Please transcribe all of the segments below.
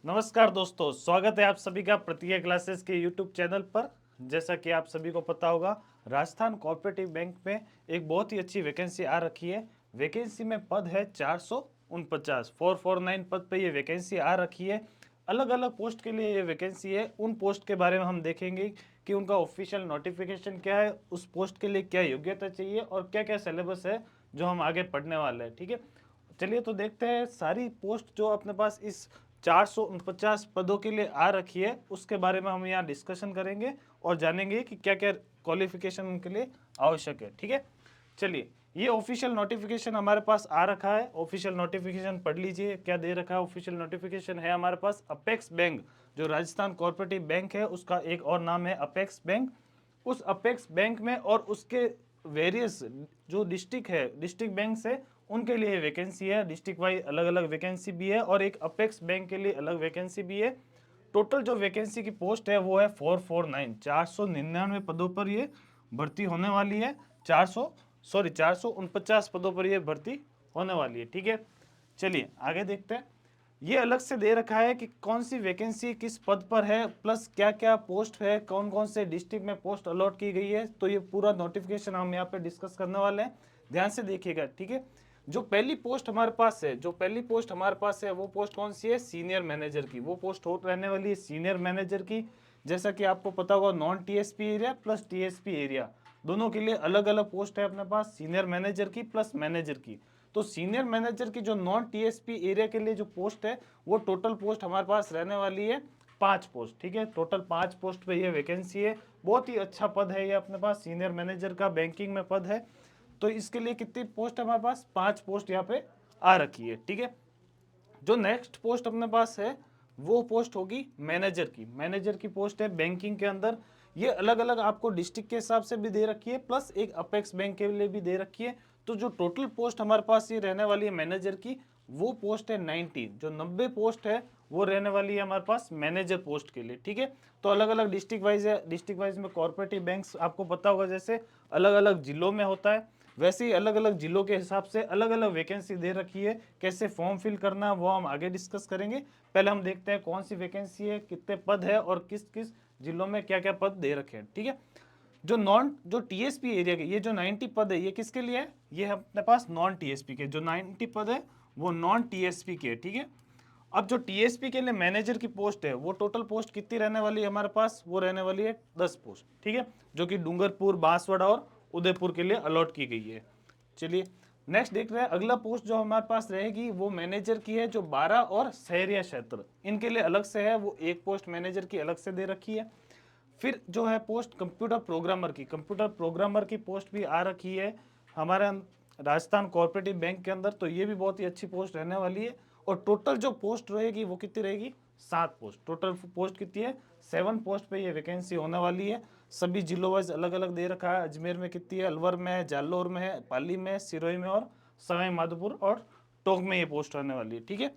नमस्कार दोस्तों, स्वागत है आप सभी का प्रतिज्ञा क्लासेस के यूट्यूब चैनल पर। जैसा कि आप सभी को पता होगा, राजस्थान कोऑपरेटिव बैंक में एक बहुत ही अच्छी वैकेंसी आ रखी है। वैकेंसी में पद है 449, 449 पद पे ये वैकेंसी आ रखी है। अलग अलग पोस्ट के लिए ये वैकेंसी है। उन पोस्ट के बारे में हम देखेंगे कि उनका ऑफिशियल नोटिफिकेशन क्या है, उस पोस्ट के लिए क्या योग्यता चाहिए और क्या क्या सिलेबस है जो हम आगे पढ़ने वाले हैं। ठीक है, चलिए तो देखते हैं सारी पोस्ट जो अपने पास इस 449 पदों के लिए आ रखी है, उसके बारे में हम यहाँ डिस्कशन करेंगे और जानेंगे कि क्या क्या क्वालिफिकेशन उनके लिए आवश्यक है। ठीक है, चलिए ये ऑफिशियल नोटिफिकेशन हमारे पास आ रखा है। ऑफिशियल नोटिफिकेशन पढ़ लीजिए, क्या दे रखा है। ऑफिशियल नोटिफिकेशन है हमारे पास अपेक्स बैंक, जो राजस्थान कोऑपरेटिव बैंक है उसका एक और नाम है अपेक्स बैंक। उस अपेक्स बैंक में और उसके वेरियस जो डिस्ट्रिक्ट है, डिस्ट्रिक्ट बैंक से उनके लिए वैकेंसी है। डिस्ट्रिक्ट वाइज अलग अलग वैकेंसी भी है और एक अपेक्स बैंक के लिए अलग वैकेंसी भी है। टोटल जो वैकेंसी की पोस्ट है वो है 449, 499 पदों पर ये भर्ती होने वाली है। 449 पदों पर ये भर्ती होने वाली है। ठीक है, चलिए आगे देखते हैं। ये अलग से दे रखा है कि कौन सी वैकेंसी किस पद पर है, प्लस क्या क्या पोस्ट है, कौन कौन से डिस्ट्रिक्ट में पोस्ट अलॉट की गई है। तो ये पूरा नोटिफिकेशन हम यहाँ पे डिस्कस करने वाले हैं, ध्यान से देखिएगा। ठीक है, जो पहली पोस्ट हमारे पास है, वो पोस्ट कौन सी है? सीनियर मैनेजर की। वो पोस्ट हो रहने वाली है सीनियर मैनेजर की। जैसा कि आपको पता होगा, non TSP area plus TSP area दोनों के लिए अलग अलग पोस्ट है अपने पास, सीनियर मैनेजर की प्लस मैनेजर की। तो सीनियर मैनेजर की जो नॉन टीएसपी एरिया के लिए जो पोस्ट है, वो टोटल पोस्ट हमारे पास रहने वाली है 5 पोस्ट। ठीक है, टोटल 5 पोस्ट पे ये वैकेंसी है। बहुत ही अच्छा पद है ये अपने पास, सीनियर मैनेजर का बैंकिंग में पद है। तो इसके लिए कितनी पोस्ट है हमारे पास? 5 पोस्ट यहाँ पे आ रखी है। ठीक है, जो नेक्स्ट पोस्ट अपने पास है वो पोस्ट होगी मैनेजर की। मैनेजर की पोस्ट है बैंकिंग के अंदर। ये अलग अलग आपको डिस्ट्रिक्ट के हिसाब से भी दे रखी है, प्लस एक अपेक्स बैंक के लिए भी दे रखी है। तो जो टोटल पोस्ट हमारे पास ये रहने वाली है मैनेजर की, वो पोस्ट है 90। जो 90 पोस्ट है वो रहने वाली है हमारे पास मैनेजर पोस्ट के लिए। ठीक है, तो अलग अलग डिस्ट्रिक्ट वाइज है। डिस्ट्रिक्ट वाइज में कोऑपरेटिव बैंक्स आपको पता होगा, जैसे अलग अलग जिलों में होता है, वैसे ही अलग अलग जिलों के हिसाब से अलग अलग वैकेंसी दे रखी है। कैसे फॉर्म फिल करना है वो हम आगे डिस्कस करेंगे। पहले हम देखते हैं कौन सी वैकेंसी है, कितने पद है और किस किस जिलों में क्या क्या पद दे रखे हैं। ठीक है, जो टीएसपी एरिया के ये जो 90 पद है, ये किसके लिए है? ये है अपने पास नॉन टीएसपी के। जो 90 पद है वो नॉन टीएसपी के। ठीक है, अब जो टीएसपी के लिए मैनेजर की पोस्ट है, वो टोटल पोस्ट कितनी रहने वाली है हमारे पास? वो रहने वाली है 10 पोस्ट। ठीक है, जो कि डूंगरपुर, बांसवाड़ा और उदयपुर के लिए अलॉट की गई है। चलिए नेक्स्ट देख रहे हैं। अगला पोस्ट जो हमारे पास रहेगी वो मैनेजर की है, जो 12 और शहरिया क्षेत्र इनके लिए अलग से है। वो एक पोस्ट मैनेजर की अलग से दे रखी है। फिर जो है पोस्ट कंप्यूटर प्रोग्रामर की, कंप्यूटर प्रोग्रामर की पोस्ट भी आ रखी है हमारे राजस्थान कोऑपरेटिव बैंक के अंदर। तो ये भी बहुत ही अच्छी पोस्ट रहने वाली है। और टोटल जो पोस्ट रहेगी वो कितनी रहेगी? 7 पोस्ट। टोटल पोस्ट कितनी है? 7 पोस्ट पे ये वैकेंसी होने वाली है। सभी जिलों वाइज अलग अलग दे रखा है। अजमेर में कितनी है, अलवर में है, जालोर में है, पाली में, सिरोही में और सवाई माधोपुर और टोंक में ये पोस्ट रहने वाली है। ठीक है,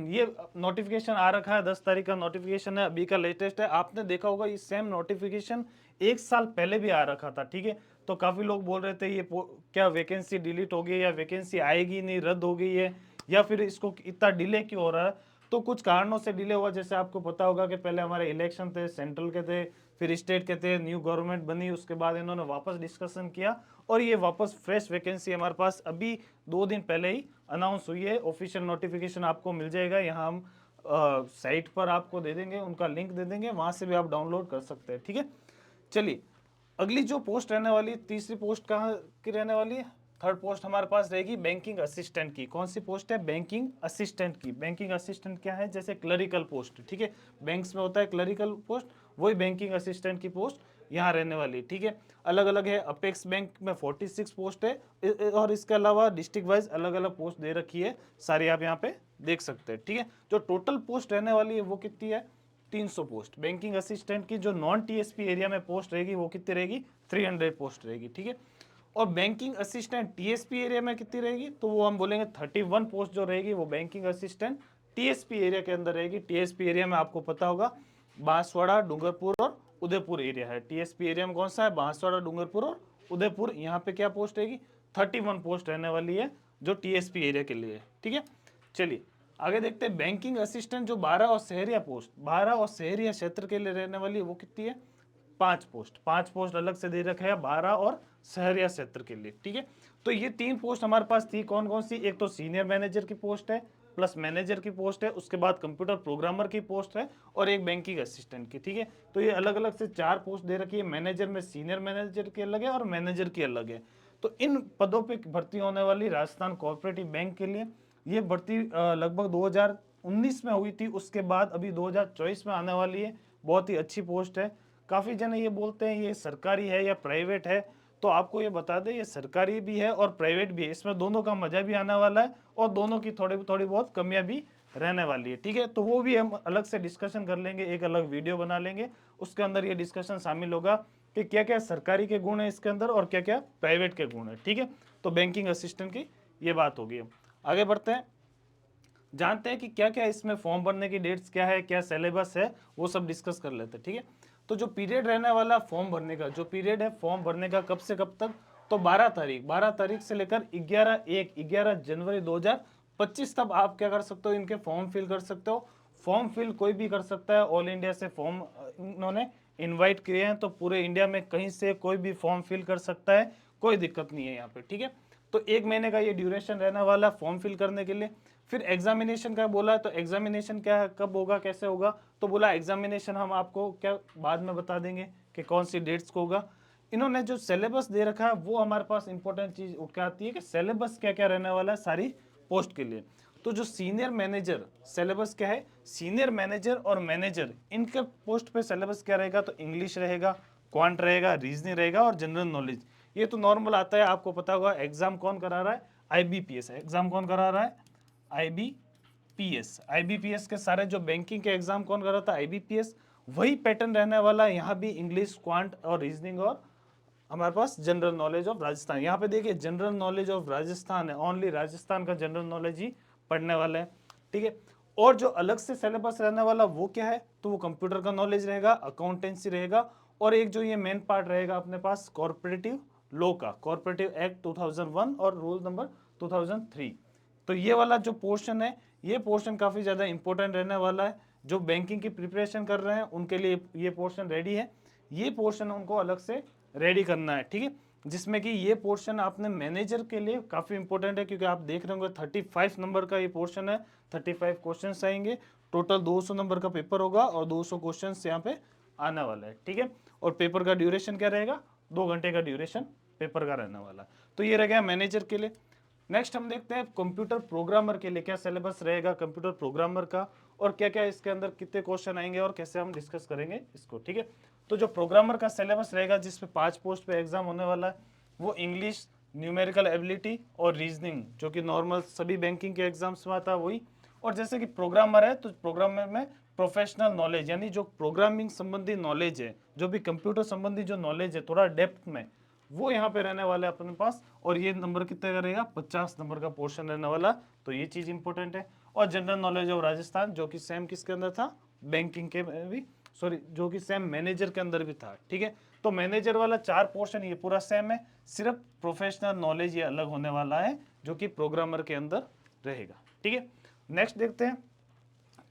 ये नोटिफिकेशन आ रखा है, 10 तारीख का नोटिफिकेशन है, अभी का लेटेस्ट है। आपने देखा होगा ये सेम नोटिफिकेशन 1 साल पहले भी आ रखा था। ठीक है, तो काफी लोग बोल रहे थे ये क्या वैकेंसी डिलीट हो गई, या वैकेंसी आएगी नहीं, रद्द हो गई है, या फिर इसको इतना डिले क्यों हो रहा है। तो कुछ कारणों से डिले हुआ। जैसे आपको पता होगा कि पहले हमारे इलेक्शन थे, सेंट्रल के थे, फिर स्टेट के थे, न्यू गवर्नमेंट बनी, उसके बाद इन्होंने वापस डिस्कशन किया और ये वापस फ्रेश वैकेंसी हमारे पास अभी 2 दिन पहले ही अनाउंस हुई है। ऑफिशियल नोटिफिकेशन आपको मिल जाएगा, यहाँ हम साइट पर आपको दे देंगे, उनका लिंक दे देंगे, वहां से भी आप डाउनलोड कर सकते हैं। ठीक है, चलिए अगली जो पोस्ट रहने वाली है, तीसरी पोस्ट कहाँ की रहने वाली है? थर्ड पोस्ट हमारे पास रहेगी बैंकिंग असिस्टेंट की। कौन सी पोस्ट है? बैंकिंग असिस्टेंट की। बैंकिंग असिस्टेंट क्या है? जैसे क्लरिकल पोस्ट। ठीक है, बैंक्स में होता है क्लरिकल पोस्ट, वही बैंकिंग असिस्टेंट की पोस्ट यहाँ रहने वाली है। ठीक है, अलग अलग है। अपेक्स बैंक में 46 पोस्ट है और इसके अलावा डिस्ट्रिक्ट वाइज अलग अलग पोस्ट दे रखी है, सारी आप यहाँ पे देख सकते हैं। ठीक है, जो टोटल पोस्ट रहने वाली है वो कितनी है? 300 पोस्ट। बैंकिंग असिस्टेंट की जो नॉन टीएसपी एरिया में पोस्ट रहेगी वो कितनी रहेगी? 300 पोस्ट रहेगी। ठीक है, और बैंकिंग असिस्टेंट टीएसपी एरिया में कितनी रहेगी? तो वो हम बोलेंगे 31 पोस्ट जो रहेगी वो बैंकिंग असिस्टेंट टीएसपी एरिया के अंदर रहेगी। टीएसपी एरिया में आपको पता होगा बांसवाड़ा, डूंगरपुर और उदयपुर एरिया है। टीएसपी एरिया में कौन सा है? बांसवाड़ा, डूंगरपुर और उदयपुर। यहाँ पे क्या पोस्ट रहेगी? 31 पोस्ट रहने वाली है जो टीएसपी एरिया के लिए है। ठीक है, चलिए आगे देखते हैं बैंकिंग असिस्टेंट जो 12 और शहरिया पोस्ट, 12 और शहरिया क्षेत्र के लिए रहने वाली वो कितनी है, 5 पोस्ट, 5 पोस्ट अलग से दे रखे हैं 12 और शहरिया क्षेत्र के लिए, ठीक है। तो ये 3 पोस्ट हमारे पास थी, कौन कौन सी, एक तो सीनियर मैनेजर की पोस्ट है, प्लस मैनेजर की पोस्ट है, उसके बाद कंप्यूटर प्रोग्रामर की पोस्ट है, और एक बैंकिंग असिस्टेंट की, ठीक है। तो ये अलग अलग से 4 पोस्ट दे रखी है, मैनेजर में सीनियर मैनेजर की अलग है और मैनेजर की अलग है। तो इन पदों पे भर्ती होने वाली राजस्थान कोऑपरेटिव बैंक के लिए ये भर्ती लगभग 2019 में हुई थी, उसके बाद अभी 2024 में आने वाली है। बहुत ही अच्छी पोस्ट है। काफ़ी जन ये बोलते हैं ये सरकारी है या प्राइवेट है, तो आपको ये बता दें ये सरकारी भी है और प्राइवेट भी है, इसमें दोनों का मजा भी आने वाला है और दोनों की थोड़ी थोड़ी बहुत कमियां भी रहने वाली है, ठीक है। तो वो भी हम अलग से डिस्कशन कर लेंगे, एक अलग वीडियो बना लेंगे, उसके अंदर ये डिस्कशन शामिल होगा कि क्या क्या सरकारी के गुण है इसके अंदर और क्या क्या प्राइवेट के गुण है, ठीक है। तो बैंकिंग असिस्टेंट की ये बात होगी। आगे बढ़ते हैं, जानते हैं कि क्या क्या इसमें फॉर्म भरने की डेट्स क्या है, क्या सिलेबस है, वो सब डिस्कस कर लेते हैं, ठीक है। तो जो पीरियड रहने वाला फॉर्म भरने का, जो पीरियड है फॉर्म भरने का कब से कब तक, तो 12 तारीख से लेकर 11 जनवरी 2025 तक आप क्या कर सकते हो, इनके फॉर्म फिल कर सकते हो। फॉर्म फिल कोई भी कर सकता है, ऑल इंडिया से फॉर्म इन्होंने इनवाइट किए हैं, तो पूरे इंडिया में कहीं से कोई भी फॉर्म फिल कर सकता है, कोई दिक्कत नहीं है यहाँ पे, ठीक है। तो 1 महीने का ये ड्यूरेशन रहने वाला फॉर्म फिल करने के लिए। फिर एग्जामिनेशन का बोला, तो एग्जामिनेशन क्या है, कब होगा, कैसे होगा, तो बोला एग्जामिनेशन हम आपको क्या बाद में बता देंगे कि कौन सी डेट्स को होगा। इन्होंने जो सिलेबस दे रखा है वो हमारे पास इंपॉर्टेंट चीज उठ के आती है कि सिलेबस क्या क्या रहने वाला है सारी पोस्ट के लिए। तो जो सीनियर मैनेजर सिलेबस क्या है, सीनियर मैनेजर और मैनेजर इनके पोस्ट पे सिलेबस क्या रहेगा, तो इंग्लिश रहेगा, क्वांट रहेगा, रीजनिंग रहेगा और जनरल नॉलेज। ये तो नॉर्मल आता है, आपको पता होगा। एग्जाम कौन करा रहा है, आईबीपीएस। एग्जाम कौन करा रहा है, आईबीपीएस। आईबीपीएस के सारे जो बैंकिंग के एग्जाम कौन कर रहा था, आईबीपीएस। वही पैटर्न रहने वाला है यहाँ भी, इंग्लिश, क्वांट और रीजनिंग और हमारे पास जनरल नॉलेज ऑफ राजस्थान। यहाँ पे देखिए जनरल नॉलेज ऑफ राजस्थान है, ओनली राजस्थान का जनरल नॉलेज ही पढ़ने वाले हैं, ठीक है। और जो अलग से सिलेबस रहने वाला वो क्या है, तो वो कंप्यूटर का नॉलेज रहेगा, अकाउंटेंसी रहेगा, और एक जो ये मेन पार्ट रहेगा अपने पास कॉर्पोरेटिव लॉ का, कॉर्पोरेटिव एक्ट 2001 और रूल नंबर 2003। तो ये वाला जो पोर्शन है, ये पोर्शन काफ़ी ज़्यादा इंपॉर्टेंट रहने वाला है। जो बैंकिंग की प्रिपरेशन कर रहे हैं उनके लिए ये पोर्शन रेडी है, ये पोर्शन उनको अलग से रेडी करना है, ठीक है। जिसमें कि ये पोर्शन आपने मैनेजर के लिए काफ़ी इंपॉर्टेंट है, क्योंकि आप देख रहे होंगे 35 नंबर का ये पोर्शन है, 35 क्वेश्चन आएंगे, टोटल 200 नंबर का पेपर होगा और 200 क्वेश्चन यहाँ पे आने वाला है, ठीक है। और पेपर का ड्यूरेशन क्या रहेगा, 2 घंटे का ड्यूरेशन पेपर का रहने वाला है। तो ये रह गया मैनेजर के लिए। नेक्स्ट हम देखते हैं कंप्यूटर प्रोग्रामर के लिए क्या सिलेबस रहेगा कंप्यूटर प्रोग्रामर का, और क्या क्या इसके अंदर कितने क्वेश्चन आएंगे और कैसे हम डिस्कस करेंगे इसको, ठीक है। तो जो प्रोग्रामर का सिलेबस रहेगा जिसपे 5 पोस्ट पे एग्जाम होने वाला है, वो इंग्लिश, न्यूमेरिकल एबिलिटी और रीजनिंग, जो कि नॉर्मल सभी बैंकिंग के एग्जाम्स में आता है वही। और जैसे कि प्रोग्रामर है तो प्रोग्रामर में प्रोफेशनल नॉलेज, यानी जो प्रोग्रामिंग संबंधी नॉलेज है, जो भी कंप्यूटर संबंधी जो नॉलेज है थोड़ा डेप्थ में, वो यहाँ पे रहने वाला है अपने पास। और ये नंबर कितने का रहेगा, 50 नंबर का पोर्शन रहने वाला, तो ये चीज इंपॉर्टेंट है। और जनरल नॉलेज ऑफ राजस्थान, जो कि सेम किसके अंदर था, बैंकिंग के भी, सॉरी, जो कि सेम मैनेजर के अंदर भी था, ठीक है। तो मैनेजर वाला 4 पोर्शन ये पूरा सेम है, सिर्फ प्रोफेशनल नॉलेज ये अलग होने वाला है, जो कि प्रोग्रामर के अंदर रहेगा, ठीक है। नेक्स्ट देखते हैं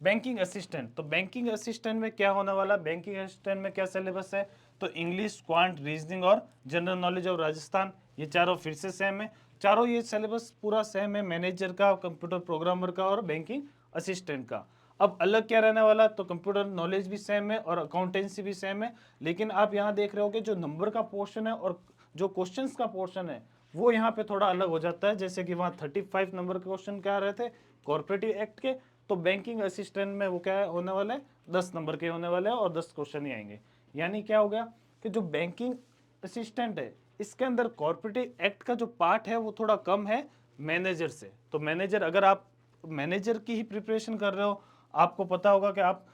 बैंकिंग असिस्टेंट। तो बैंकिंग असिस्टेंट में क्या होने वाला, बैंकिंग असिस्टेंट में क्या सिलेबस है, तो इंग्लिश, क्वांट, रीजनिंग और जनरल नॉलेज ऑफ राजस्थान, ये चारों फिर से सेम है। चारों ये सिलेबस पूरा सेम है, मैनेजर का, कंप्यूटर प्रोग्रामर का और बैंकिंग असिस्टेंट का। अब अलग क्या रहने वाला, तो कंप्यूटर नॉलेज भी सेम है और अकाउंटेंसी भी सेम है, लेकिन आप यहाँ देख रहे हो कि जो नंबर का पोर्शन है और जो क्वेश्चंस का पोर्शन है वो यहाँ पे थोड़ा अलग हो जाता है। जैसे कि वहाँ 35 नंबर के क्वेश्चन क्या रहे थे कॉर्पोरेटिव एक्ट के, तो बैंकिंग असिस्टेंट में वो क्या होने वाला है, 10 नंबर के होने वाले हैं और 10 क्वेश्चन ही आएंगे। यानी क्या हो गया कि जो बैंकिंग असिस्टेंट है इसके अंदर कॉर्पोरेटिव एक्ट का जो पार्ट है वो थोड़ा कम है मैनेजर से। तो मैनेजर, अगर आप मैनेजर की ही प्रिपरेशन कर रहे हो, आपको पता होगा कि आप,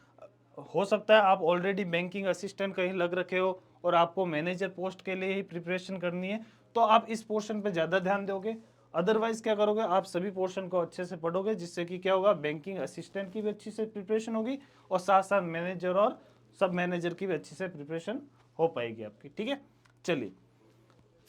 हो सकता है आप ऑलरेडी बैंकिंग असिस्टेंट कहीं लग रखे हो और आपको मैनेजर पोस्ट के लिए ही प्रिपरेशन करनी है, तो आप इस पोर्शन पे ज़्यादा ध्यान दोगे। अदरवाइज क्या करोगे, आप सभी पोर्शन को अच्छे से पढ़ोगे, जिससे कि क्या होगा, बैंकिंग असिस्टेंट की भी अच्छी से प्रिपरेशन होगी और साथ साथ मैनेजर और सब मैनेजर की भी अच्छी से प्रिपरेशन हो पाएगी आपकी, ठीक है। चलिए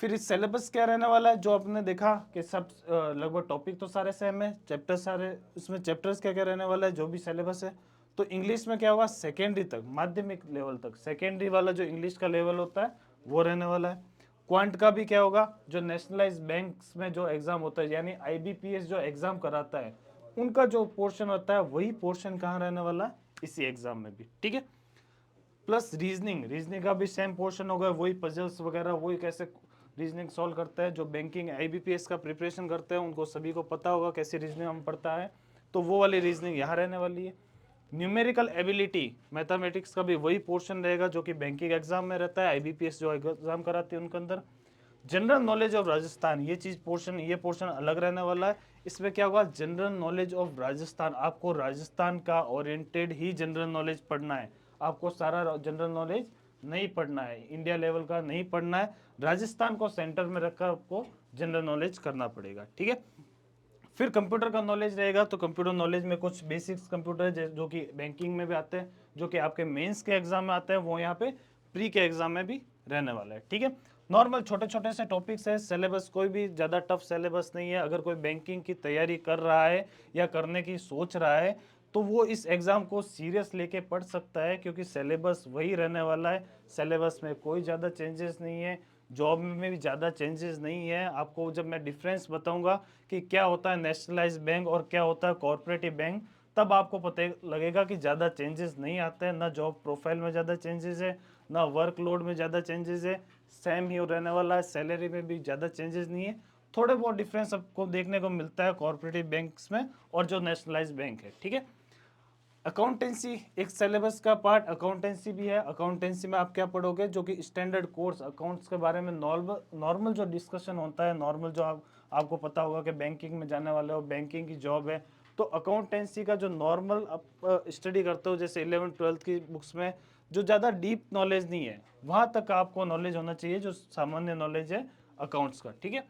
फिर इस सिलेबस क्या रहने वाला है, जो आपने देखा कि सब लगभग टॉपिक तो सारे सेम है, चैप्टर सारे, उसमें चैप्टर्स क्या क्या रहने वाला है, जो भी सिलेबस है। तो इंग्लिश में क्या होगा, सेकेंडरी तक, माध्यमिक लेवल तक, सेकेंडरी वाला जो इंग्लिश का लेवल होता है वो रहने वाला है। क्वांट का भी क्या होगा, जो नेशनलाइज बैंक्स में जो एग्जाम होता है, यानी आईबीपीएस जो एग्जाम कराता है, उनका जो पोर्शन होता है वही पोर्शन कहाँ रहने वाला है, इसी एग्जाम में भी, ठीक है। प्लस रीजनिंग, रीजनिंग का भी सेम पोर्शन होगा, वही पजल्स वगैरह, वही कैसे रीजनिंग सॉल्व करता है, जो बैंकिंग आईबीपीएस का प्रिपरेशन करते हैं उनको सभी को पता होगा कैसे रीजनिंग हम पढ़ता है, तो वो वाली रीजनिंग यहाँ रहने वाली है। न्यूमेरिकल एबिलिटी, मैथमेटिक्स का भी वही पोर्शन रहेगा जो कि बैंकिंग एग्जाम में रहता है, आईबीपीएस जो एग्जाम कराती है उनके अंदर। जनरल नॉलेज ऑफ राजस्थान, ये चीज पोर्शन, ये पोर्शन अलग रहने वाला है। इसमें क्या होगा, जनरल नॉलेज ऑफ राजस्थान, आपको राजस्थान का ओरिएंटेड ही जनरल नॉलेज पढ़ना है, आपको सारा जनरल नॉलेज नहीं पढ़ना है, इंडिया लेवल का नहीं पढ़ना है, राजस्थान को सेंटर में रखकर आपको जनरल नॉलेज करना पड़ेगा, ठीक है। फिर कंप्यूटर का नॉलेज रहेगा, तो कंप्यूटर नॉलेज में कुछ बेसिक्स कंप्यूटर जो कि बैंकिंग में भी आते हैं, जो कि आपके मेंस के एग्जाम में आते हैं, वो यहाँ पे प्री के एग्जाम में भी रहने वाला है, ठीक है। नॉर्मल छोटे छोटे से टॉपिक्स है, सिलेबस कोई भी ज़्यादा टफ सिलेबस नहीं है। अगर कोई बैंकिंग की तैयारी कर रहा है या करने की सोच रहा है तो वो इस एग्ज़ाम को सीरियस लेके पढ़ सकता है, क्योंकि सिलेबस वही रहने वाला है, सिलेबस में कोई ज़्यादा चेंजेस नहीं है, जॉब में भी ज़्यादा चेंजेस नहीं है। आपको जब मैं डिफरेंस बताऊंगा कि क्या होता है नेशनलाइज बैंक और क्या होता है कॉर्पोरेटिव बैंक, तब आपको पता लगेगा कि ज़्यादा चेंजेस नहीं आते हैं, ना जॉब प्रोफाइल में ज़्यादा चेंजेस है, ना वर्कलोड में ज़्यादा चेंजेस है, सेम ही रहने वाला है, सैलरी में भी ज़्यादा चेंजेस नहीं है। थोड़े बहुत डिफरेंस आपको देखने को मिलता है कॉर्पोरेटिव बैंक्स में और जो नेशनलाइज बैंक है, ठीक है। अकाउंटेंसी एक सिलेबस का पार्ट, अकाउंटेंसी भी है। अकाउंटेंसी में आप क्या पढ़ोगे, जो कि स्टैंडर्ड कोर्स अकाउंट्स के बारे में नॉर्मल जो डिस्कशन होता है, नॉर्मल जो आपको पता होगा कि बैंकिंग में जाने वाले हो, बैंकिंग की जॉब है, तो अकाउंटेंसी का जो नॉर्मल आप स्टडी करते हो, जैसे 11th-12th की बुक्स में जो ज़्यादा डीप नॉलेज नहीं है, वहाँ तक आपको नॉलेज होना चाहिए, जो सामान्य नॉलेज है अकाउंट्स का, ठीक है।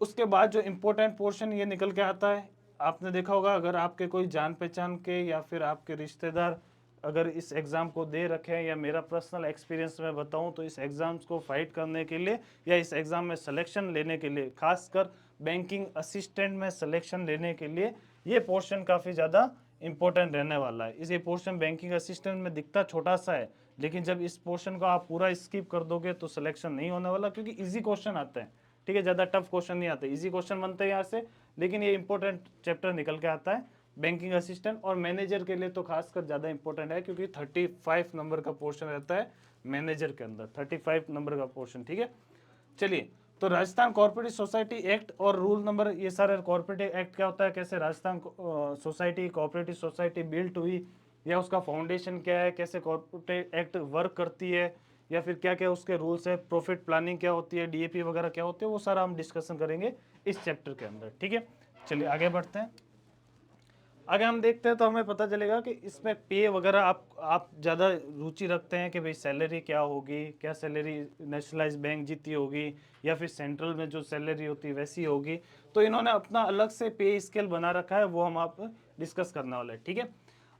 उसके बाद जो इम्पोर्टेंट पोर्शन ये निकल के आता है, आपने देखा होगा, अगर आपके कोई जान पहचान के या फिर आपके रिश्तेदार अगर इस एग्ज़ाम को दे रखे हैं, या मेरा पर्सनल एक्सपीरियंस में बताऊं तो इस एग्ज़ाम्स को फाइट करने के लिए या इस एग्ज़ाम में सिलेक्शन लेने के लिए, खासकर बैंकिंग असिस्टेंट में सिलेक्शन लेने के लिए, ये पोर्शन काफ़ी ज़्यादा इंपॉर्टेंट रहने वाला है। इस ये पोर्शन बैंकिंग असिस्टेंट में दिखता छोटा सा है, लेकिन जब इस पोर्शन को आप पूरा स्किप कर दोगे तो सिलेक्शन नहीं होने वाला, क्योंकि ईजी क्वेश्चन आते हैं, ठीक है, ज़्यादा टफ क्वेश्चन नहीं आते, इजी क्वेश्चन बनते हैं यहाँ से, लेकिन ये इंपॉर्टेंट चैप्टर निकल के आता है बैंकिंग असिस्टेंट। और मैनेजर के लिए तो खासकर ज़्यादा इंपॉर्टेंट है, क्योंकि 35 नंबर का पोर्शन रहता है मैनेजर के अंदर, 35 नंबर का पोर्शन, ठीक है। चलिए, तो राजस्थान कॉर्पोरेटिव सोसाइटी एक्ट और रूल नंबर, ये सारे कॉर्पोरेटिव एक्ट क्या होता है, कैसे Rajasthan society corporative society built हुई, या उसका फाउंडेशन क्या है, कैसे कॉर्पोरेटिव एक्ट वर्क करती है, या फिर क्या क्या उसके रूल्स है, प्रॉफिट प्लानिंग क्या होती है, डीएपी वगैरह क्या होती है, वो सारा हम डिस्कशन करेंगे इस चैप्टर के अंदर, ठीक है। चलिए आगे बढ़ते हैं। आगे हम देखते हैं तो हमें पता चलेगा कि इसमें पे वगैरह आप ज़्यादा रुचि रखते हैं कि भाई सैलरी क्या होगी, क्या सैलरी नेशनलाइज बैंक जीती होगी या फिर सेंट्रल में जो सैलरी होती है वैसी होगी, तो इन्होंने अपना अलग से पे स्केल बना रखा है, वो हम आप डिस्कस करने वाले हैं, ठीक है।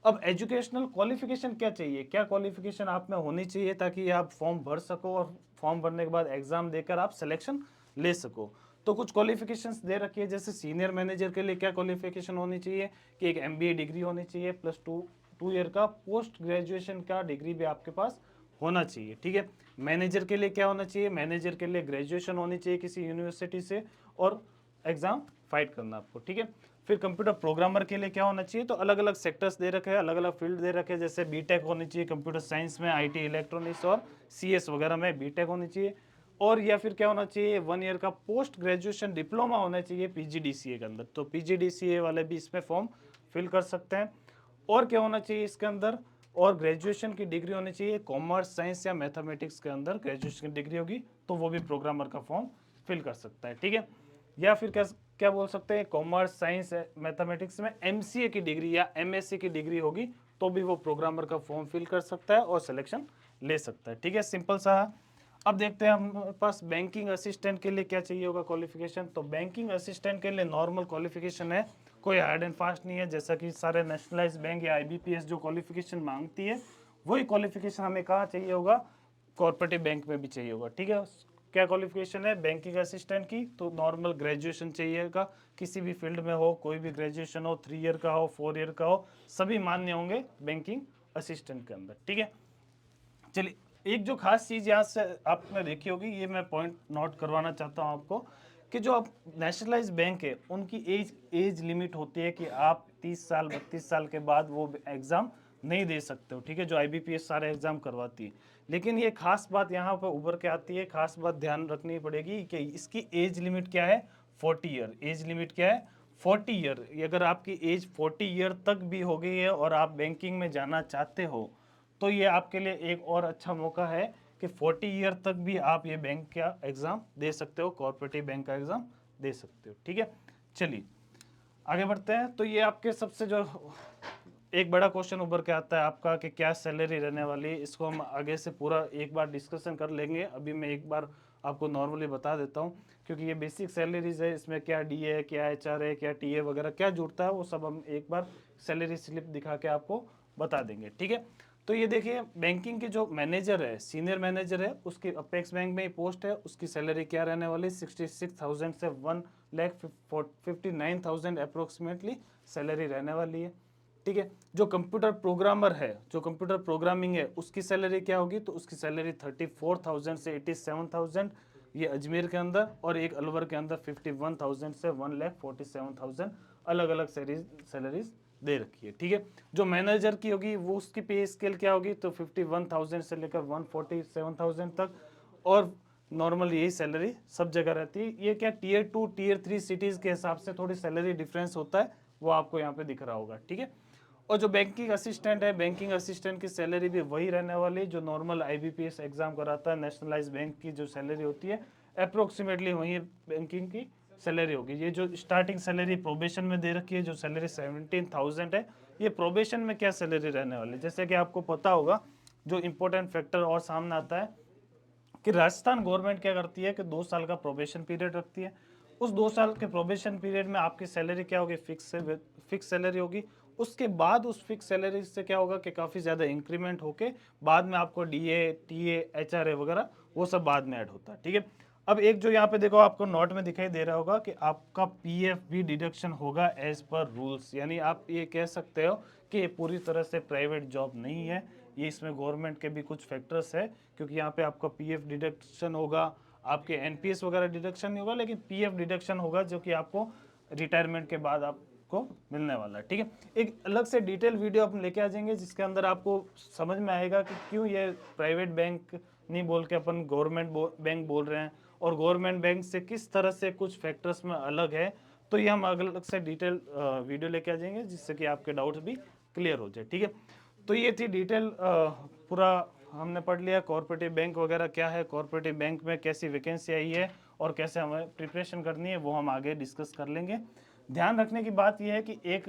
अब एजुकेशनल क्वालिफिकेशन क्या चाहिए, क्या क्वालिफिकेशन आप में होनी चाहिए ताकि आप फॉर्म भर सको और फॉर्म भरने के बाद एग्जाम देकर आप सिलेक्शन ले सको। तो कुछ क्वालिफिकेशंस दे रखी है, जैसे सीनियर मैनेजर के लिए क्या क्वालिफिकेशन होनी चाहिए कि एक एमबीए डिग्री होनी चाहिए, प्लस 2 ईयर का पोस्ट ग्रेजुएशन का डिग्री भी आपके पास होना चाहिए, ठीक है। मैनेजर के लिए क्या होना चाहिए, मैनेजर के लिए ग्रेजुएशन होनी चाहिए किसी यूनिवर्सिटी से, और एग्जाम फाइट करना आपको, ठीक है। फिर कंप्यूटर प्रोग्रामर के लिए क्या होना चाहिए, तो अलग अलग सेक्टर्स दे रखे हैं, अलग अलग फील्ड दे रखे हैं, जैसे बीटेक होनी चाहिए कंप्यूटर साइंस में, आईटी इलेक्ट्रॉनिक्स और सीएस वगैरह में बीटेक होनी चाहिए, और या फिर क्या होना चाहिए 1 ईयर का पोस्ट ग्रेजुएशन डिप्लोमा होना चाहिए पीजीडीसीए के अंदर, तो पीजीडीसीए वाले भी इसमें फॉर्म फिल कर सकते हैं। और क्या होना चाहिए इसके अंदर, और ग्रेजुएशन की डिग्री होनी चाहिए, कॉमर्स साइंस या मैथमेटिक्स के अंदर ग्रेजुएशन की डिग्री होगी तो वो भी प्रोग्रामर का फॉर्म फिल कर सकता है, ठीक है। या फिर क्या क्या बोल सकते हैं, कॉमर्स साइंस मैथमेटिक्स में एमसीए की डिग्री या एमएससी की डिग्री होगी तो भी वो प्रोग्रामर का फॉर्म फिल कर सकता है और सिलेक्शन ले सकता है, ठीक है, सिंपल सा। अब देखते हैं हमारे पास बैंकिंग असिस्टेंट के लिए क्या चाहिए होगा क्वालिफिकेशन। तो बैंकिंग असिस्टेंट के लिए नॉर्मल क्वालिफिकेशन है, कोई हार्ड एंड फास्ट नहीं है, जैसा कि सारे नेशनलाइज बैंक या आईबीपीएस जो क्वालिफिकेशन मांगती है वही क्वालिफिकेशन हमें कहाँ चाहिए होगा, कॉर्पोरेटिव बैंक में भी चाहिए होगा, ठीक है। क्या क्वालिफिकेशन है बैंकिंग असिस्टेंट की, तो नॉर्मल ग्रेजुएशन चाहिएगा, किसी भी फील्ड में हो, कोई भी ग्रेजुएशन हो, 3 ईयर का हो, 4 ईयर का हो, सभी मान्य होंगे बैंकिंग असिस्टेंट के अंदर। ठीक है, चलिए एक जो खास चीज यहाँ से आपने देखी होगी, ये मैं पॉइंट नोट करवाना चाहता हूँ आपको, कि जो अब नेशनलाइज बैंक है उनकी एज लिमिट होती है कि आप 30 साल 32 साल के बाद वो एग्जाम नहीं दे सकते हो। ठीक है, जो IBPS सारे एग्जाम करवाती है। लेकिन ये खास बात यहाँ पर उभर के आती है, खास बात ध्यान रखनी पड़ेगी कि इसकी एज लिमिट क्या है, 40 ईयर। एज लिमिट क्या है, 40 ईयर। अगर आपकी एज 40 ईयर तक भी हो गई है और आप बैंकिंग में जाना चाहते हो, तो ये आपके लिए एक और अच्छा मौका है कि 40 ईयर तक भी आप ये बैंक का एग्जाम दे सकते हो, कॉर्पोरेटिव बैंक का एग्जाम दे सकते हो। ठीक है, चलिए आगे बढ़ते हैं। तो ये आपके सबसे जो एक बड़ा क्वेश्चन उभर के आता है आपका कि क्या सैलरी रहने वाली है, इसको हम आगे से पूरा एक बार डिस्कशन कर लेंगे। अभी मैं एक बार आपको नॉर्मली बता देता हूँ, क्योंकि ये बेसिक सैलरीज है, इसमें क्या DA है, क्या HR है, क्या TA वगैरह क्या जुड़ता है, वो सब हम एक बार सैलरी स्लिप दिखा के आपको बता देंगे। ठीक है, तो ये देखिए बैंकिंग के जो मैनेजर है, सीनियर मैनेजर है, उसकी अपेक्स बैंक में ही पोस्ट है, उसकी सैलरी क्या रहने वाली, 66,000 से 1,59,000 अप्रोक्सीमेटली सैलरी रहने वाली है। ठीक है, जो कंप्यूटर प्रोग्रामर है, जो कंप्यूटर प्रोग्रामिंग है, उसकी सैलरी क्या होगी, तो उसकी सैलरी 34,000 से 87,000 ये अजमेर के अंदर, और एक अलवर के अंदर 51,000 से 1,47,000 अलग अलग सैलरीज दे रखी है। ठीक है, जो मैनेजर की होगी वो उसकी पे स्केल क्या होगी, तो 51,000 से लेकर 147,000 तक, और नॉर्मल यही सैलरी सब जगह रहती है। ये क्या Tier 2 Tier 3 सिटीज के हिसाब से थोड़ी सैलरी डिफरेंस होता है, वो आपको यहाँ पे दिख रहा होगा। ठीक है, और जो बैंकिंग असिस्टेंट है, बैंकिंग असिस्टेंट की सैलरी भी वही रहने वाली, जो नॉर्मल IBPS एग्जाम कराता है, नेशनलाइज बैंक की जो सैलरी होती है अप्रोक्सीमेटली वही बैंकिंग की सैलरी होगी। ये जो स्टार्टिंग सैलरी प्रोबेशन में दे रखी है, जो सैलरी 17,000 है, ये प्रोबेशन में क्या सैलरी रहने वाली है। जैसे कि आपको पता होगा, जो इंपॉर्टेंट फैक्टर और सामने आता है कि राजस्थान गवर्नमेंट क्या करती है कि 2 साल का प्रोबेशन पीरियड रखती है। उस 2 साल के प्रोबेशन पीरियड में आपकी सैलरी क्या होगी, फिक्स सैलरी होगी। उसके बाद उस फिक्स सैलरी से क्या होगा कि काफ़ी ज़्यादा इंक्रीमेंट होके बाद में आपको DA TA HRA वगैरह वो सब बाद में ऐड होता है। ठीक है, अब एक जो यहाँ पे देखो आपको नोट में दिखाई दे रहा होगा कि आपका PF भी डिडक्शन होगा एज पर रूल्स, यानी आप ये कह सकते हो कि ये पूरी तरह से प्राइवेट जॉब नहीं है, ये इसमें गवर्नमेंट के भी कुछ फैक्टर्स है, क्योंकि यहाँ पे आपका PF डिडक्शन होगा, आपके NPS वगैरह डिडक्शन नहीं होगा, लेकिन PF डिडक्शन होगा, जो कि आपको रिटायरमेंट के बाद आपको मिलने वाला है। ठीक है, एक अलग से डिटेल वीडियो अपन लेके आ जाएंगे, जिसके अंदर आपको समझ में आएगा कि क्यों ये प्राइवेट बैंक नहीं बोल के अपन गवर्नमेंट बैंक बोल रहे हैं, और गवर्नमेंट बैंक से किस तरह से कुछ फैक्टर्स में अलग है। तो ये हम अलग से डिटेल वीडियो लेके आ जाएंगे, जिससे कि आपके डाउट्स भी क्लियर हो जाए। ठीक है, तो ये थी डिटेल पूरा हमने पढ़ लिया, कॉर्पोरेटिव बैंक वगैरह क्या है, कॉर्पोरेटिव बैंक में कैसी वैकेंसी आई है और कैसे हमें प्रिपरेशन करनी है, वो हम आगे डिस्कस कर लेंगे। ध्यान रखने की बात यह है कि एक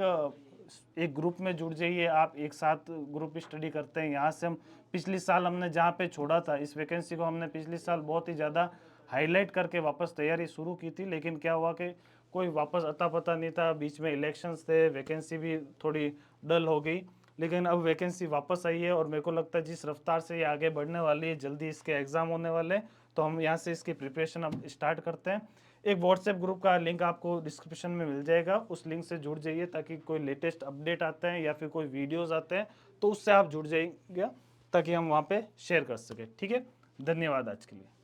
ग्रुप में जुड़ जाइए आप, एक साथ ग्रुप स्टडी करते हैं। यहाँ से हम पिछले साल हमने जहाँ पे छोड़ा था, इस वैकेंसी को हमने पिछले साल बहुत ही ज़्यादा हाईलाइट करके वापस तैयारी शुरू की थी, लेकिन क्या हुआ कि कोई वापस अता पता नहीं था, बीच में इलेक्शंस थे, वैकेंसी भी थोड़ी डल हो गई। लेकिन अब वैकेंसी वापस आई है, और मेरे को लगता है जिस रफ्तार से ये आगे बढ़ने वाली है, जल्दी इसके एग्ज़ाम होने वाले हैं, तो हम यहाँ से इसकी प्रिपरेशन अब स्टार्ट करते हैं। एक व्हाट्सएप ग्रुप का लिंक आपको डिस्क्रिप्शन में मिल जाएगा, उस लिंक से जुड़ जाइए, ताकि कोई लेटेस्ट अपडेट आते हैं या फिर कोई वीडियोज़ आते हैं तो उससे आप जुड़ जाइएगा, ताकि हम वहाँ पर शेयर कर सकें। ठीक है, धन्यवाद आज के लिए।